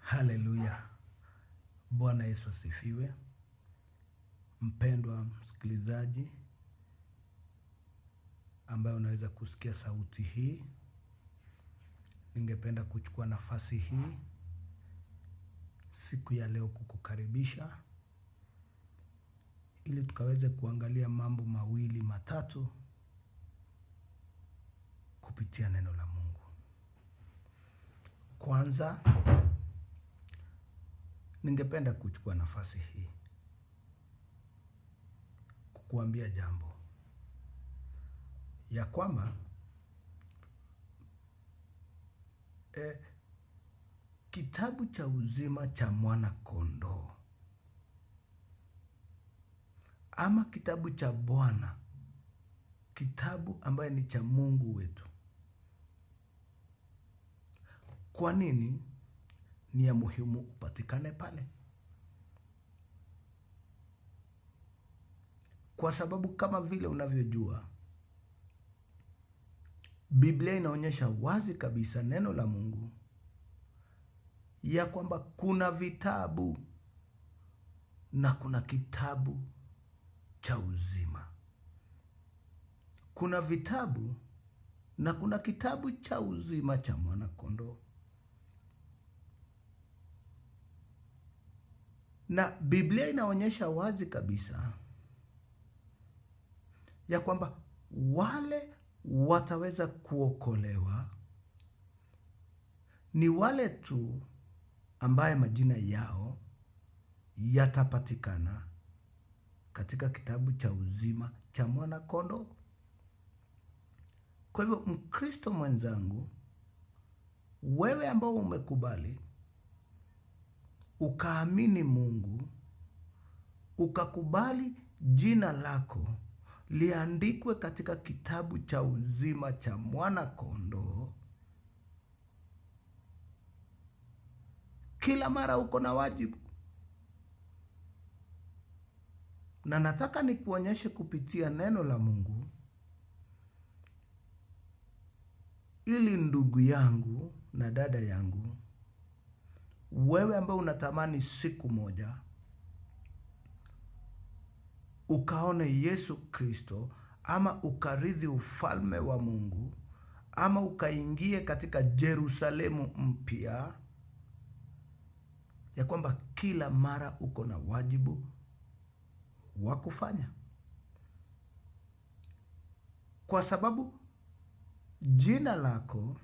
Haleluya. Bwana Yesu asifiwe. Mpendwa msikilizaji ambaye unaweza kusikia sauti hii, ningependa kuchukua nafasi hii siku ya leo kukukaribisha ili tukaweze kuangalia mambo mawili matatu kupitia neno la Mungu. Kwanza, ningependa kuchukua nafasi hii kukuambia jambo ya kwamba kitabu cha uzima cha mwana kondoo ama kitabu cha Bwana, kitabu ambaye ni cha Mungu wetu. Kwa nini ni ya muhimu upatikane pale? Kwa sababu kama vile unavyojua, Biblia inaonyesha wazi kabisa, neno la Mungu, ya kwamba kuna vitabu na kuna kitabu cha uzima. Kuna vitabu na kuna kitabu cha uzima cha mwana kondoo. Na Biblia inaonyesha wazi kabisa ya kwamba wale wataweza kuokolewa ni wale tu ambaye majina yao yatapatikana katika kitabu cha uzima cha mwana kondoo. Kwa hivyo Mkristo mwenzangu, wewe ambao umekubali, ukaamini Mungu, ukakubali jina lako liandikwe katika kitabu cha uzima cha mwana kondoo, kila mara uko na wajibu. Na nataka nikuonyeshe kupitia neno la Mungu, ili ndugu yangu na dada yangu, wewe ambao unatamani siku moja ukaone Yesu Kristo, ama ukarithi ufalme wa Mungu, ama ukaingie katika Yerusalemu mpya, ya kwamba kila mara uko na wajibu wa kufanya. Kwa sababu jina lako